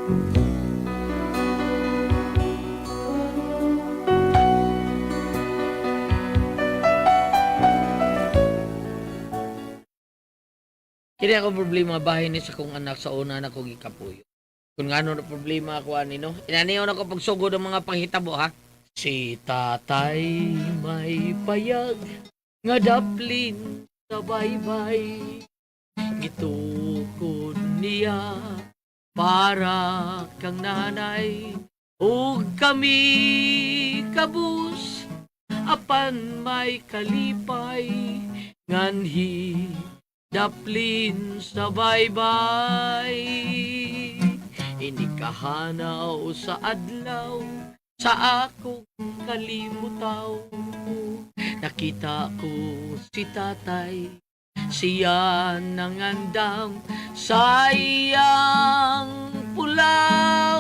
Kini ako problema bahay ni sa kong anak sa una na kong ikapuyo. Kung ano na problema ako ani no, inaniyon ako pagsugod ng mga panghitabo ha. Si tatay may payag nga daplin sa baybay. Gitukod niya para kang nanay. Ug kami kabus apan may kalipay nganhi daplin sa baybay. Inikahanaw sa adlaw sa akong kalimutaw. Nakita ko si tatay, siya nangandam sa iyang pulaw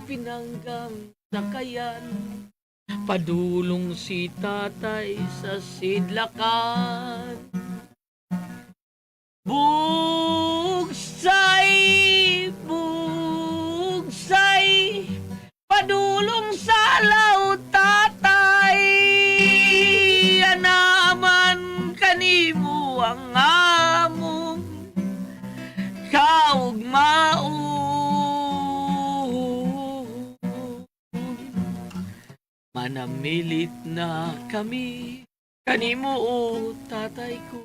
pinanggang sakayan. Padulong si tatay sa sidlakan. Bugsay, bugsay, padulong sa laut tatay. Anaman kanimo ang among kaugmaon. Manamilit na kami kanimo o tatay ko.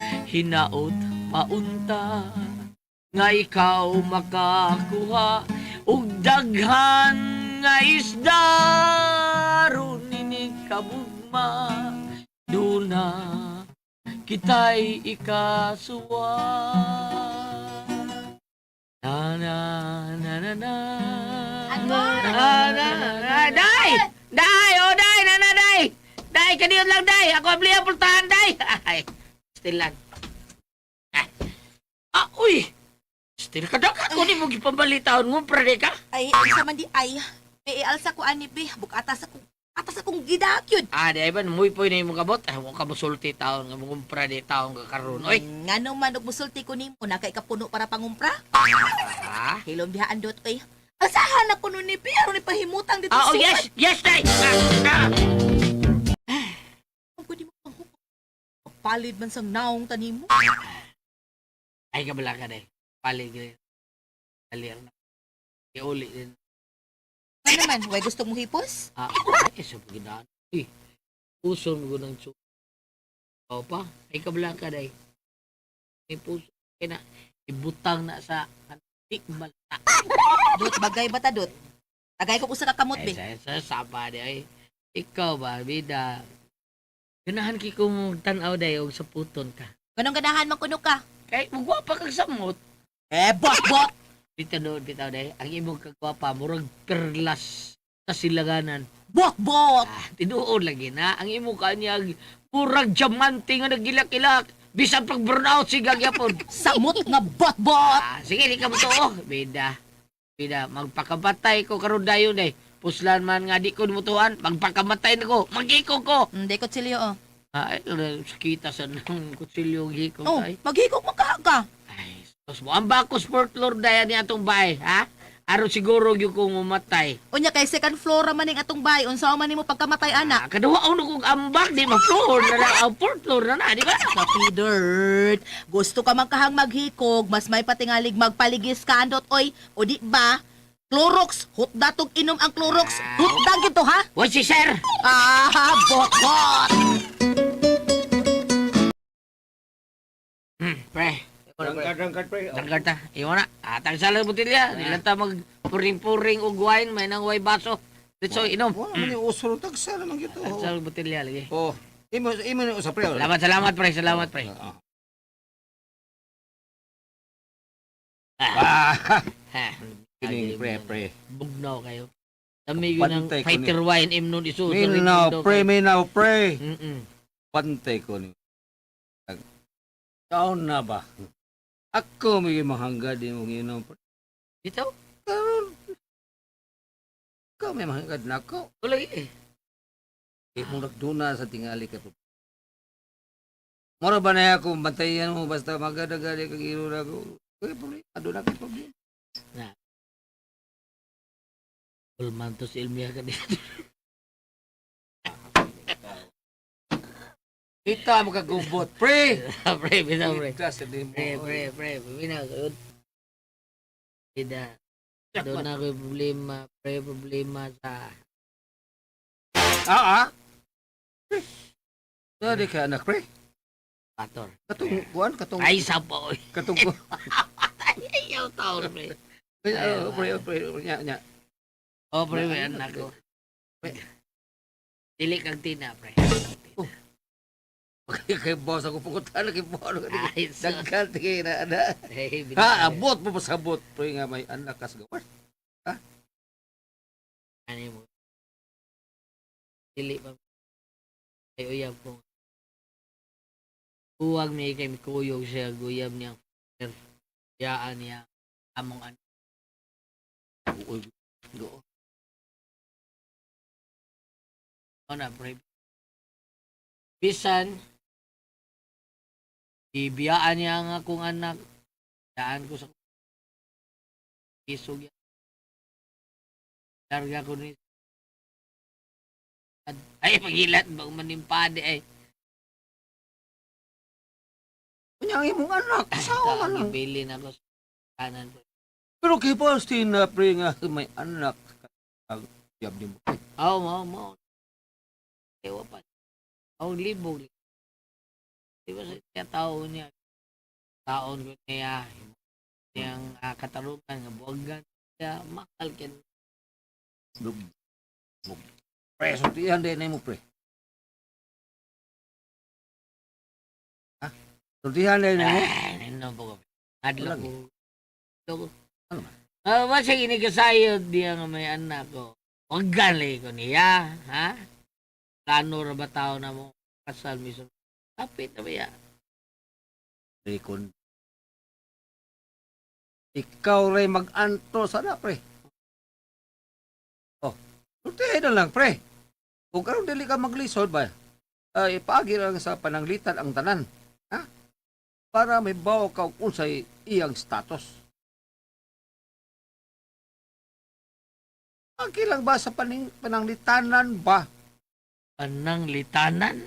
Hinaot paunta nga ikaw makakuha ug daghan nga isda ron ini kabugma duna kita'y ikasuwa. Na na na na na day! Day! Oh, day! Day! Day! Kaniyot lang, day! Ako ang bliya pultahan, day! Ay, still lang. Uy! Still ka dakat ko ni mo gipambalitaon mo, prade ka? Ay, sa man di ay. May alsa ko ani be, bukatas akong gidakyod. Di ba, muy po na yung kabot. Huwag ka musulti taon, nga mong prade taon ka karoon. Oy! Ngano man og musulti ko nimo na kay kapuno para pangumpra? Hilom bihaan dot oy. Asahan na puno ni be, aron ni pahimutang dito Oh, yes! Yes, day! Ang pwede mo panghukom. Palid man sang naong tanimo. Ay, kabala ka, day. Palig rin. Alir na. Iuli din. Ano naman, way gusto mo hipos? Ay, sa pagkinaan. Uy, puso mo ng tsu. O pa, ay kabala ka, day. May puso. Kaya na, ibutang na sa antik balta. Dot, bagay ba ta, Dot? Tagay ko usa ka kamot, be. Ay, sa sapa, day. Ikaw ba, bida? Ganahan ki kong tanaw, day, o sa puton ka. Ganong ganahan man kuno ka? Kay, magwapa kang samot. Bot! Dito doon, bitaw, day. Ang imong kagwapa, murag perlas sa silanganan. Bot! Tinuod lagi na. Ang imo kanyag, murag diamante nga nagilak-ilak. Bisan pag burnout siga gyapon. Samot nga bot! Sige, di ka mo to. Bida. Magpakabatay ko karon dayon day. Puslan man nga di ko mutuan, magpakamatay na ko. Magikog ko. Hindi ko silyo, oh. Ay, sakita sa nang kutsilyo gikog Oh, ay. maghikog mo ka. Ay, sus mo. Ang bako sport lord dayan ni atong bahay, ha? Aron siguro gyud ko mamatay. Unya kay second floor man ning atong bahay, unsa man nimo pagkamatay anak? Kaduha uno kong ambak, di ma-floor na na. Ang fourth floor na na, di ba? Kapi dirt. Gusto ka man kahang maghikog, mas may patingalig magpaligis ka andot oy. O di ba? Clorox, hutdatog inom ang Clorox. Hutdag ito ha? Why si sir? Bot! Pre. Dangkad, pre. Dangkad ta. Iwan na. Atang sala butilya. Nilanta mag puring-puring og wine. May nang way baso. Dito inom. Wala man yung usuro. Tagsa naman gito. Atang sala butilya lagi. Oh, imo na usap, pre. Salamat pre. Salamat pre. Ha. Kining, pre. Bugnaw kayo. Dami yun ng Pantay ko fighter wine imnon isu. Minaw, pre. Mm. Pantay ko ni. Taon na ba? Ako may mahangga din mong inom, pre. Dito? Karon. Ikaw may mahanggad na ako. Wala eh. Mong nagduna sa tingali ka. Mora ba na ako, bantayan mo, basta magadagali kag iro na ako. Okay, problema, doon na kayo problema. Ulman to si Ilmia ka dito. Kita magagubot, pre! Pre, bitaw, pre. Kita sa di mo. Pre, binaw. Ida. Doon na ako yung problema sa Dali ka anak, pre. pator. Katong kuan, katong Ay, sapo. katong Ayaw taon, pre. pre, nya. Oh, pre, may anak ko. Dili kang tina, pre. Kay boss ako pukutan kay boss. Ay, so. Dagkan tigay na ana. Hey, Ha, abot mo pasabot, pre nga may anak kas gawas. Ano mo? Dili pa. Ay, uyab ko. Huwag may kay kuyog siya, guyab niya. Yaan niya. Among ano. Uy, go. Na, pre. Bisan, ibiyaan niya ang akong anak. Daan ko sa isog yan. Larga ko ni ay, pagilat ba manimpade ay. Kunya ang imong anak, asawa man lang. Ibilin ako sa kanan. Pero kay boss na pre nga may anak. Ang yab ni mo. Oh, mo. Ewa pa. Oh, libog. Di ba sa tao niya? Taon ko niya. Yung katarungan, nga buwagan. Kaya makal ka. Pre, sultihan din na mo, pre. Ha? Sultihan din na mo? Ano po ka? Adla Wala, ko. Ano man? Masa inikasayod diya nga may anak ko. Huwag gali ko niya. Ha? Plano ra ba tao na mo? Kasal mismo. Kapit na ba yan? Pre, kun. Ikaw rin mag-anto sana, pre. Oh, sultihan na lang, pre. Kung karon dili ka maglisod ba, ipagi lang sa pananglitan ang tanan. Ha? Para may bawa ka kung sa iyang status. Pagi lang ba sa pananglitanan ba? Anang litanan?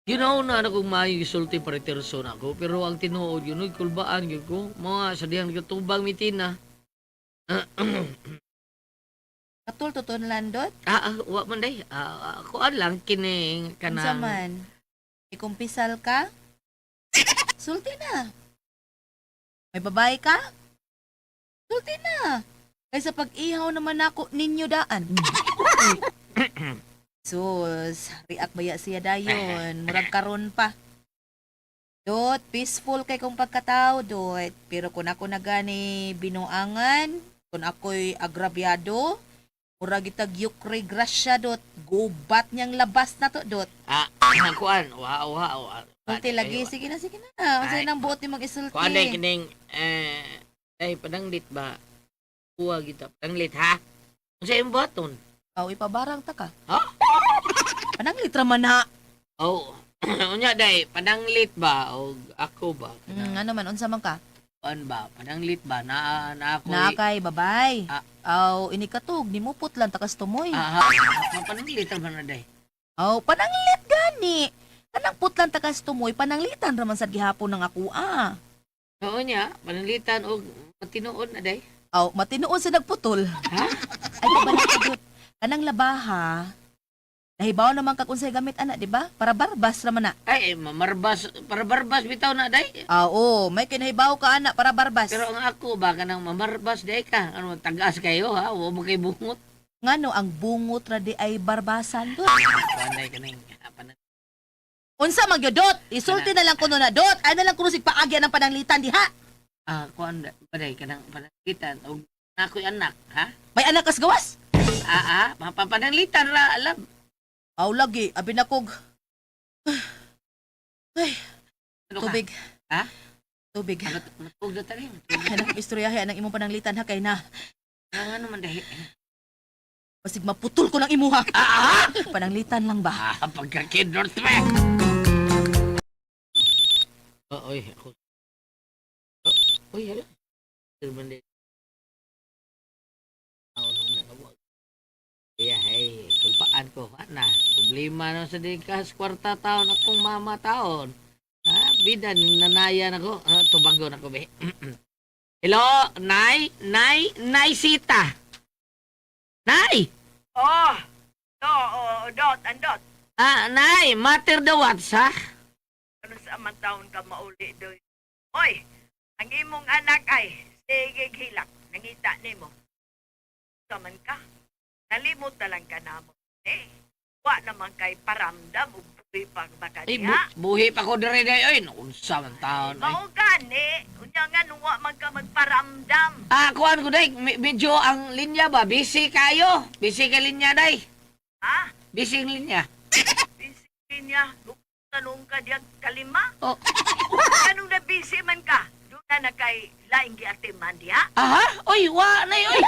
Ginauna na kong maayo isulti para terso na ako, pero ang tinuod yun, uy, kulbaan yun ko, mga sadihan katubang mitina. Katul tuton landot. Wa man day, kuan lang, kining Unsa kanang. man? Ikumpisal ka? Sulti na. May babae ka? Sulti na. Kaysa pag-ihaw naman ako ninyo daan. Sus, riak baya siya dayon. Murag karon pa. Dot, peaceful kay kong pagkatao, dot. Pero kung ako na gani binuangan, kung ako'y agrabyado, murag itag yukre grasya, dot. Gubat niyang labas na to, dot. Kuan, wow. Sulti lagi, sige na. Unsay nang buot ni mag-isulti. Kuan day kining, padanglit ba? Kuha kita, padanglit ha? Kung sa yung baton? Aw, ipabarang ta ka. Ha? Anang litra man ha? Oh, unya day, padanglit ba? O ako ba? Ano man, unsa man ka? Kuan ba? Padanglit ba? Na ako. Na kay babay. Ah. Aw, ini katog, ni mo putlan takas tumoy. Padanglit man na day. Aw, pananglit gani. Kanang putlan takas tumoy, pananglitan raman sa gihapon ng ako Oo niya, pananglitan o matinuod na day. Aw, matinuon sa nagputol. Ha? Ay, kabalat kanang labaha. Nahibaw naman kag unsay gamit ana, di ba? Para barbas raman na. Ay, mamarbas, para barbas bitaw na day. Oo, may kinahibaw ka ana para barbas. Pero ang ako ba kanang mamarbas day ka? Ano, tagas kayo ha? Huwag mo kay bungot. Ngano ang bungot ra di ay barbasan do. Kuan day kanang Unsa man gyud dot? Isulti na lang kuno na dot. Ay na lang kuno sig paagyan ng pananglitan diha. kuan ba day kanang pananglitan o ako'y anak, ha? May anak kas gawas. Mapapananglitan ra, alam. Aw lagi, abi na kog. Ay, Ano ka? tubig. Ha? Tubig. Matug na tayo. Anang istoryahe anang imong pananglitan ha kay na. Ano man day? Basig maputol ko ng imuha. Ah, Pananglitan lang ba? pagka-kidnort pa. Oy, ako. Oy, hala. Terbalik. Ako nung nakawag. Kaya, hey, kulpaan ko, na. Problema na sa dikas, kwarta taon akong mama taon. Bida, nanayan ako. Tubago na ko, be. Hello, Nay? Nay Sita. Nay! Oh, dot, andot. Nay, matter the what's, ha? Ano sa amang taon ka mauli doy? Oy, ang imong anak ay sige hilak. Nangita nimo. Kaman ka. Nalimot na lang ka namo. Wa naman kay paramdam ug buhi pag baka Ay, diha. buhi pa ko dire day. Ay, naunsa man taon. Ay. Mao gani, unya nga nung wa man ka magparamdam. Kuhan ko day, medyo ang linya ba? Busy kayo. Busy ka linya day. Ha? Busy ang linya. Busy niya. Tanong ka diyan kalima. Oh. Anong na busy man ka? Doon na kay laing giatiman diha. Aha? Oy, wa na oy.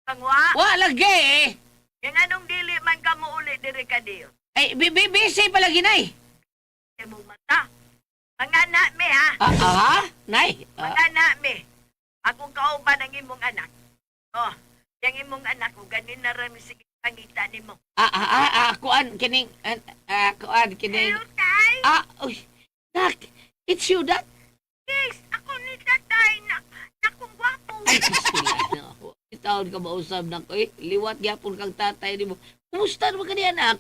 Kang wa. Wa lagi eh. Yang anong dili man ka mo uli dire ka diyo. Ay, busy pala ginay. Mo mata. Mga anak me ha. Aha? Nay. Mga anak me. Akong kauban ang imong anak. Oh, yang imong anak ko ganin na rin sige pangita nimo. Kuhan kining kuhan kining. Hello, tay. Uy. Nak, it's you that. Yes, ako ni tatay na nakong gwapo. Ay, sila na ako. Itaon ka mausap na ko eh. Liwat gyapon kang tatay ni mo. Kumusta naman ka ni anak?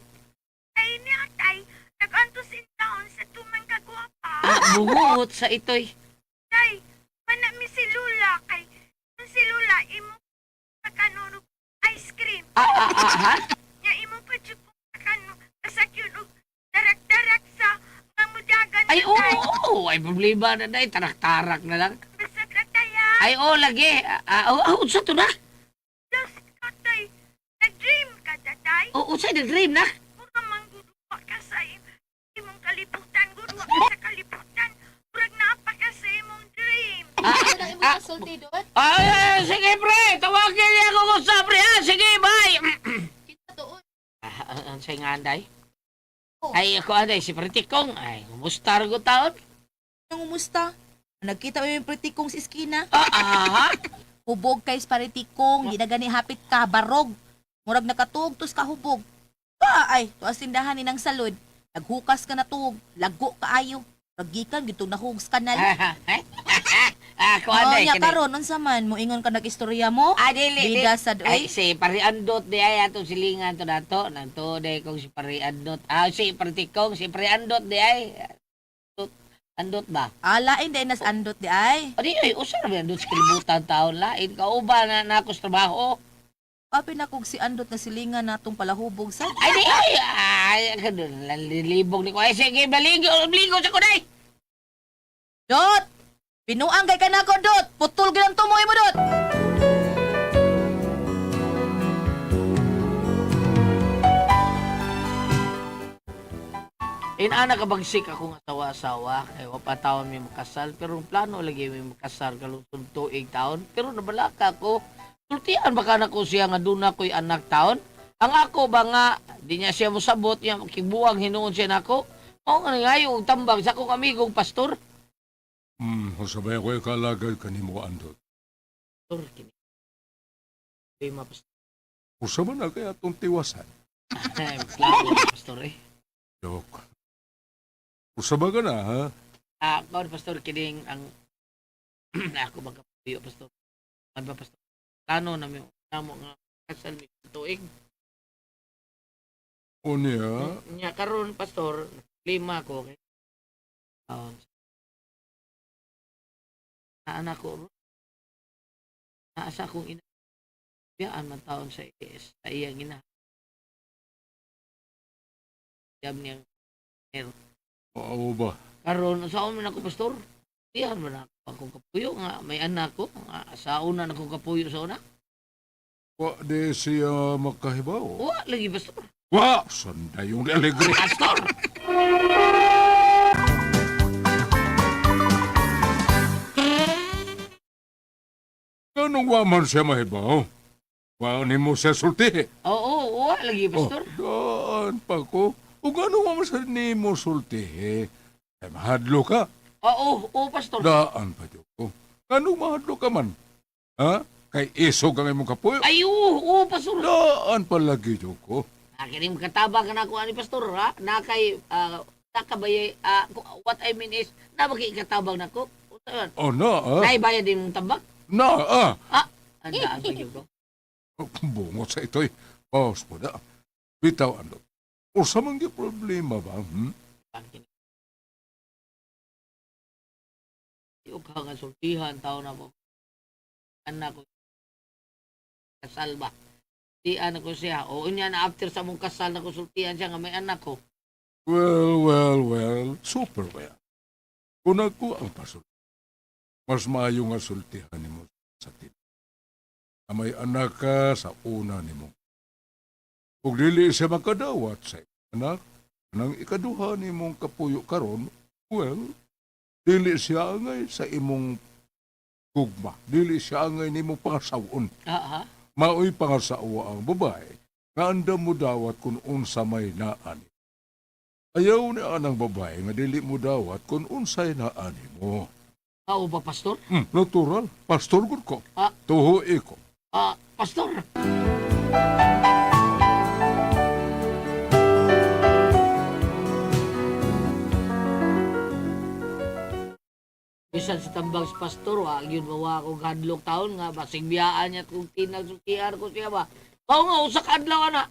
Ay niya, tay. Nag-antos in taon sa tumang kagwapa. Bungot sa itoy. Tay, mana mi si Lula kay si Lula imo sa kanunong ice cream. Ha? Nya imo pa jud ko sa kanu kasakyon og darak-darak sa nga mudagan. Ay, oo. Ay, problema na day. Tarak-tarak na lang. Basta ka taya. Ay, lagi. Unsa to na? Diyos ka, tay. Nag-dream ka, tatay. Unsa nag-dream na? Mura mang gudwa ka sa imong kalibutan. Gudwa ka sa kalibutan. Murag naapa ka sa imong dream. Ano na imo kasulti doon? Ay, sige, pre. Tawagin niya ako sa pre. Sige, bye. Kita doon. Ang say nga, Anday? Oh. Ay, ako, Anday. Si Pritikong. Ay, kumusta rin ko taon? Anong umusta? Nagkita mo yung pritikong sa iskina. Ha? Hubog kay sa pritikong. Ginagani hapit ka, barog. Murag nakatuog tos kahubog. Ay, to as tindahan ni ng salod. Naghukas ka na tuog. Lago kaayo. Pagikan, gito nahugs kanal. Ako, Oh, Anday. nya karon unsa man mo ingon ka nag-istorya mo? Dili. Bida sa Ay, doy. si Pariandot di ay atong silingan to nato. Nanto di kong si Pariandot. Si Pritikong, si Pariandot di ay. Andot ba? Alain day nas andot di ay. O di ay, usa na ba andot sa kalibutan taon lain? Kauba na ako sa trabaho. Papi na kog si andot na silingan natong palahubog sa. Ay, di ay, ganun, lalilibog ni ko. Ay, sige, baligo sa kunay. Dot! Pinuang kay kanako dot. Putol gyud ang tumoy mo dot. Inana kabagsik akong asawa-asawa. Kaya wapataon may makasal. Pero ang plano lagi may makasal kalungsod tuig taon. Pero nabalaka ko. Sultian baka na ko siya nga doon ako'y anak taon. Ang ako ba nga, di niya siya musabot niya, kibuang hinuon siya nako. O nga ngayon, tambag sa akong amigong pastor. Sabay ko kalagay kanimo andot. Pastor, kini. Lima pastor. Usa man na kaya atong tiwasan. Klaro, pastor eh. Joke. Usa ba ka na, ha? Kawan pastor, kining ang ako magkapuyo, pastor. Ano ba, pastor? Plano na may namo nga kasal may tuig. O niya, Nya karon pastor, lima ko kay anak ko naasa kong ina biyaan man taon sa IS sa iyang ina jam niyang maawa ba? karon sa man ako pastor diyan man ako akong kapuyo nga may anak ko nga sa una na akong kapuyo sa una Wa de siya makahibaw. wa lagi pastor Wa! Sanday yung alegre. pastor Anong wa man siya mahibaw? Wa ni mo siya sulti. Oo, lagi, pastor. Daan pa ko. Kung ano mo sa ni mo sulti, ay mahadlo ka. Oo, pastor. Daan pa ko. Ano mahadlo ka man? Ha? Kay isog ang imong kapuyo. Ay, oo, pastor. Daan pa lagi, ko. Nakinig katabang ka na ako ani pastor, ha? Nakay, nakabay, what I mean is, nabagi katabang na ko. Oh, na, Naibaya din mong tabak? Na, Andaan pa yun ko. Bungot sa ito'y. Pause po na. Bitaw, ano? O sa mga problema ba? Yung kang sultihan, tao na po. Anak ko. Kasal ba? Di anak ko siya. O niya na after sa mong kasal na konsultihan siya nga may anak ko. Well. Super well. Kung ako ang pasul, mas maayo nga sultihan ni mo sa tin. Na may anak ka sa una ni mo. Kung dili siya makadawat sa anak, nang ikaduha ni mong kapuyo karon, well, dili siya angay sa imong gugma. Dili siya angay ni mong pangasawon. Ha? Mao'y pangasawa ang babae, nga andam mo dawat kung unsa may naan. Ayaw ni anang babae nga dili mo dawat kung unsay naani mo. Oo ba, pastor? Natural. Pastor gud ko. Ah. Tuho ko. Pastor. Bisan si tambang si pastor, yun bawa akong kadlok taon nga, basig biyaan niya at kung tinagsultihan ko siya ba. Oo nga, usak adlaw na.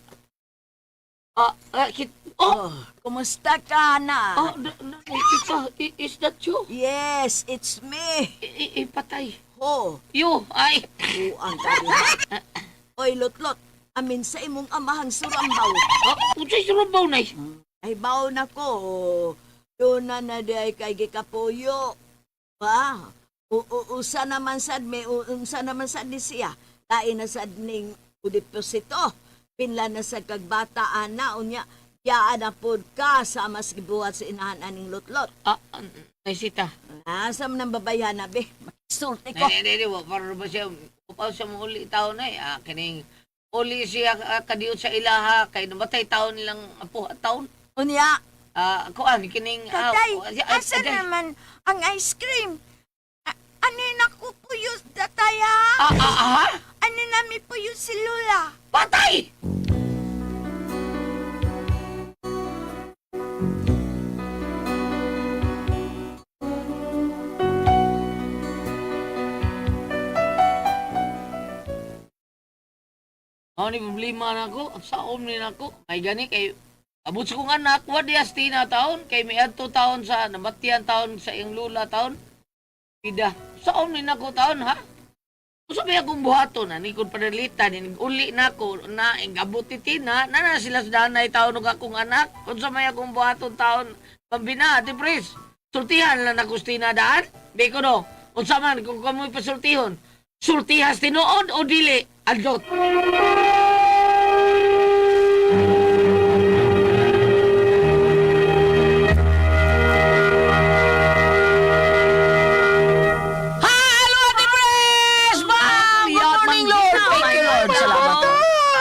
Kumusta ka na? Is that you? Yes, it's me. Ipatay. Ho, You, ay. buang ka rin. Oy, Lotlot, amin sa imong amahang surambaw. Unsay surabaw na eh. Ay, baw na ko. Doon na day kay gikapuyo. Pa, usa naman sad me, unsa naman sad ni siya. Lain na sad ning udeposito. Pinla na sad kag bata ana unya. Yaan na pod ka sa mas gibuhat sa inahan aning Lotlot. Naisita. Asam nang babayan na be. Makisulti ko. Hindi, para ba siya, upaw siya mo uli taon na eh. Kining, uli siya kadiyot sa ilaha, kay namatay taon nilang apo taon. Unya, Kuan, kining... Tatay, asa naman ang ice cream? Ano na ko puyo, tatay ha? Ano namin puyo si Lula? Patay! Ni problema na ako, ang saom ni nako. May gani kay abot sa kong anak, wadias tina taon, kay may adto taon sa namatian taon sa iyang lula taon. Pida, saom ni nako taon ha? Kung sabi akong buhaton, anikon padalitan, uli na ko, na ingabot ti tina, na sila sa danay taon ng akong anak. Kung sabi akong buhaton taon, pambina, ati pres, sultihan lang na kustina daan. Di ko no, kung saman, kung kamoy pasultihon, sultihas tinuod o dili, adlot.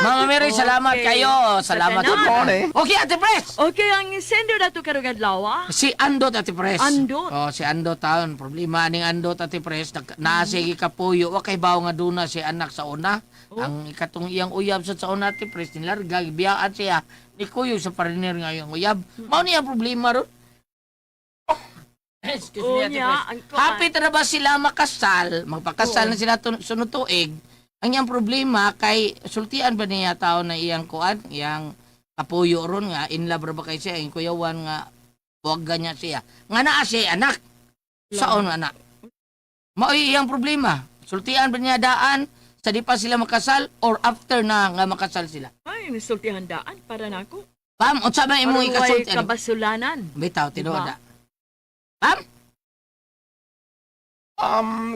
Mama Mary, salamat kayo. Salamat Sa po. Okay, Ate Pres. Okay, ang sender na to karugad lawa. Si Andot, Ate Pres. Andot? Oh, si Andot taon. Problema ning Andot, Ate Pres. Naasigi kapuyo. Wa kay bawo nga duna si anak sa una. Ang ikatong iyang uyab sa una, Ate Pres. Nilarga, biyaan siya. Ni Kuyo sa pariner nga iyang uyab. Mao niya ang problema ron. Excuse me, Ate Unya, Pres. ang Happy na ba sila makasal? Magpakasal na sila sunod tuig. Ang iyang problema kay sultian ba niya tao na iyang kuan, iyang kapuyo ron nga in love ra ba kay siya, iyang kuyawan nga huwag ganyan siya. Nga naa siya anak. Saon anak? Mao iyang problema. Sultian ba niya daan sa di pa sila makasal or after na nga makasal sila? Ay, nisulti handaan para na ako. Pam, unsa man imong Paruway ikasulti? kabasulanan. Bitaw tinuod. Pam?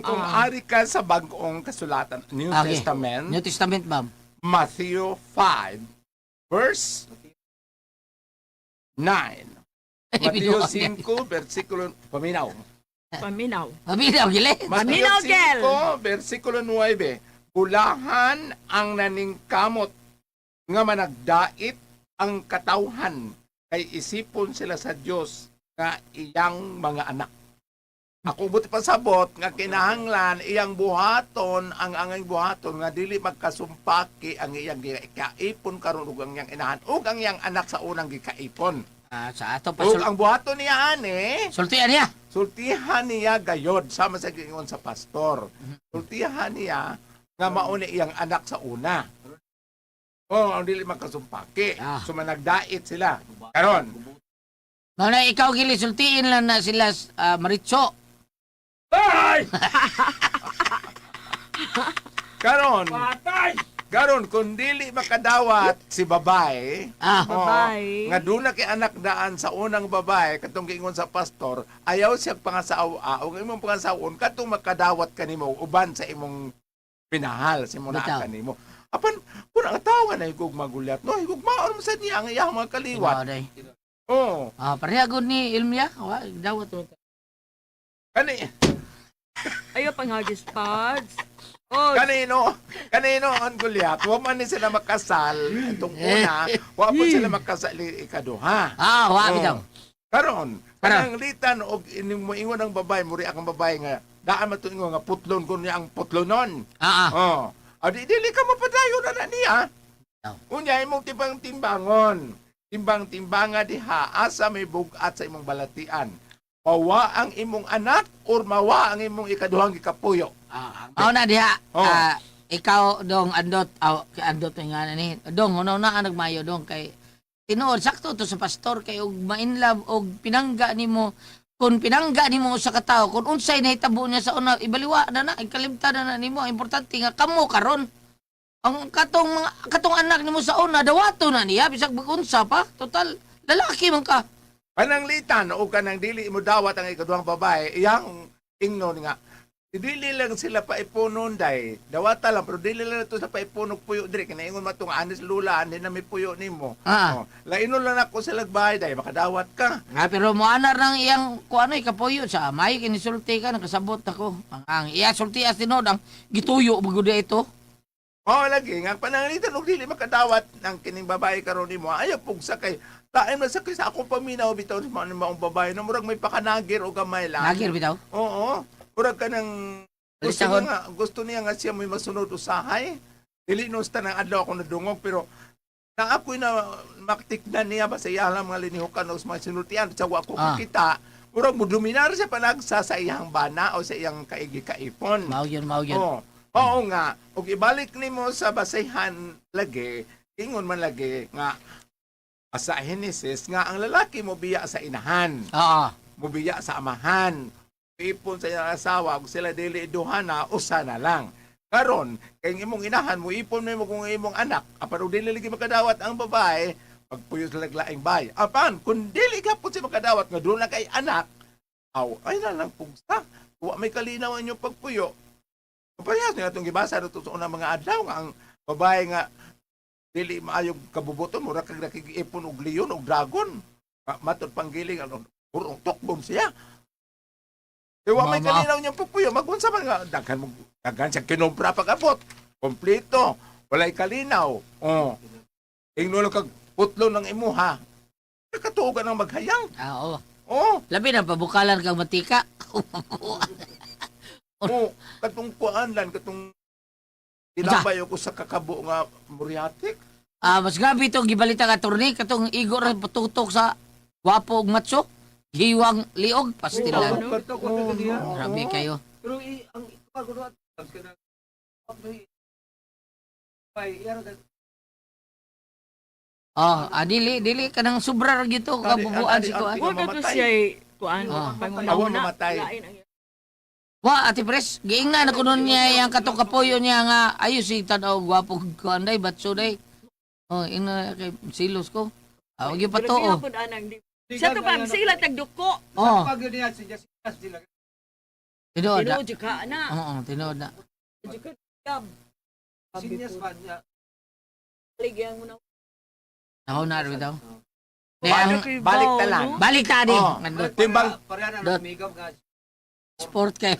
Kung ari ka sa bagong kasulatan, New Okay. Testament, New Testament, ma'am. Matthew 5, verse 9. Matthew 5, versikulo, paminaw. Paminaw. Mabitaw gili. Matthew Paminaw, Kel. 5, versikulo 9. Bulahan ang naningkamot nga managdait ang katawhan kay isipon sila sa Dios nga iyang mga anak. Ako buti pasabot nga kinahanglan iyang buhaton ang angay buhaton nga dili magkasumpaki ang iyang gikaipon karon ug ang iyang inahan ug ang iyang anak sa unang gikaipon. Sa ato pa Ug ang buhaton niya ani sultian niya. sultihan niya gayod sama sa gingon sa pastor. Sultihan niya nga mauni iyang anak sa una. Oh, ang dili magkasumpaki. Ah. So managdait sila. Karon, Mao na ikaw gili sultiin lang na sila Maritso. ay! Karon, karon kung dili makadawat si babae, Babae. nga doon na kay anak daan sa unang babae, katong giingon sa pastor, ayaw siya pangasawa, o imong pangasawon, katong makadawat kanimo, uban sa imong pinahal, sa imong Bitaw. naa kanimo. Apan, kung ang tao nga na higog magulat, no, higog maon mo sa niya, ang iyang mga kaliwat. Day. Oo, Pareha gud ni Ilmia. Wa dawat mo. kani, Ayaw pang hagis pads. Oh, kanino ang gulyat, wa man ni sila makasal, itong una, wa po sila makasal ikaduha. Wa Oo. bitaw. Karon, Karon. kanang litan og moingon ang babae, muri akong babae nga daan man ingon nga putlon kun niya ang putlonon. Oh. Adi dili ka mapadayon na niya. Unya imong timbang-timbangon. Timbang-timbanga diha asa may bugat sa imong balatian. Mawa ang imong anak or mawa ang imong ikaduhang gikapuyo. Mao na diha. Oh. Ikaw dong andot andot nga ni. Dong uno na ang nagmayo dong kay tinuod sakto to sa pastor kay og ma-inlove og pinangga nimo kung pinangga nimo sa katawo kung unsay nahitabo niya sa una ibaliwa na ikalimtan na nimo ang importante nga kamo karon ang katong anak nimo sa una dawato na niya bisag bagunsa pa total lalaki man ka. Pananglitan o kanang dili mo dawat ang ikaduhang babae, iyang ingnon nga. Dili lang sila paipunon day. Dawata lang pero dili lang ito sa paipunog puyo dire kinaingon matong anis lula ani na may puyo nimo. Ah. Oh, lainon lang ako sa lagbay day makadawat ka. Pero mo anar nang iyang kuano ikapoyo sa may kinisulti ka nakasabot ako. Ang iya sulti as tinod ang gituyo bagud ito. Oh lagi nga pananglitan og dili makadawat ang kining babae karon nimo. Ayaw pugsa kay taen man sa akong paminaw bitaw sa mga maong babae na murag may pakanagir o gamay lang. Nagir bitaw. Oo. Murag ka ng Balisahon. gusto niya nga siya may masunod usahay. Dili no sa tanang adlaw ako nadungog pero na ako'y na maktikdan niya ba sa iyang mga linihukan o sa mga sinultian sa wa ko kita. Murag mo dominar siya panagsa sa iyang bana o sa iyang kaigi kaipon. Mao yun. Oo nga. Ug ibalik nimo sa basayhan lagi, ingon man lagi nga sa Genesis nga ang lalaki mo biya sa inahan, Oo. mo biya sa amahan. Ipon sa iyang asawa, kung sila dili duhana, usa na lang. Karon, kay imong inahan mo, ipon mo kung imong anak. Apan kung dili lagi makadawat ang babae, pagpuyo sa laglaing bay. Apan, kung dili ka po siya makadawat, nga doon na kay anak, ay na lang pugsa. Wa may kalinaw ang inyong pagpuyo. Parehas nga itong gibasa na sa unang mga adlaw nga ang babae nga dili maayong kabubuton mo, kag nakikipon og leon og dragon. Matod panggiling, purong tokbom siya. Wa may Mama. kalinaw niyang pagpuyo, magunsa man nga daghan siya kinompra pag-abot. Kompleto, walay kalinaw. Oh. Ingno lang kag putlo ng imuha. Nakatuogan ang maghayang. Oo. Oh, Labi na pabukalan kang matika. oh, katong kuan lan, katong tinabay ko sa kakabo nga muriatik. Mas grabe itong gibalita ka turni katong igor rin patutok sa wapo ug matso. Hiwang liog pastilan. Grabe kayo. Pero ang ipagod kana Dili ka nang sobra ra gito kabubuan si kuan. Huwag ka to siya kuan. Awa mamatay. Wa ati pres, giingna na kuno niya yang katong kapoyo niya nga ayo si tanaw gwapo kuan day batso day. Ina kay silos ko. Wag yung pato. Sa to pam sila tagduko. pag yun niya si Jessica sila. Tinood na. Tinuod ka na. Oo, tinood na. Sinyas ba niya? Ligyan mo na. Ako na rin daw. Balik ta lang. Balik ta di. Oh. Timbang Pareha na Dot. lumigam nga. Sport kay.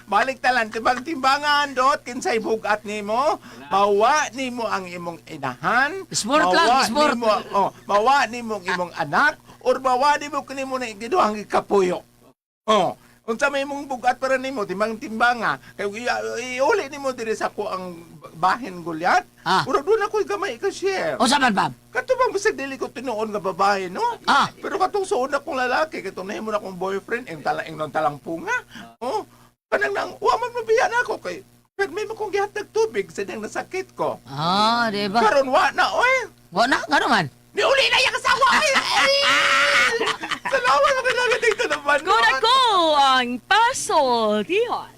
Balik talan timbangan dot kinsay bugat nimo, mawa nimo ang imong inahan, Sport lang, sport. nimo, mawa nimo ang imong anak, or mawa nimo kanimo na igiduhang ikapuyo. Oh, unsa may imong bugat para nimo timbanga, kay iuli nimo diri sa ko ang bahin gulyat. Ah. Ura doon ako'y gamay ka share. O sa man, Bob? Kato bang bisag dili ko tinuon nga babae, no? Ah. Pero katong suon akong lalaki, katong nahimo na akong boyfriend, ang talang punga. Oh, kanang nang, man mabiya na ako kay may mo kong gihatag tubig sa dang nasakit ko. Ah, di ba? Karon wa na, oy. Wala, gano'n man. Niuli na yung asawa, oy. Salamat sa kailangan dito naman. Kung ako ang paso, diyon.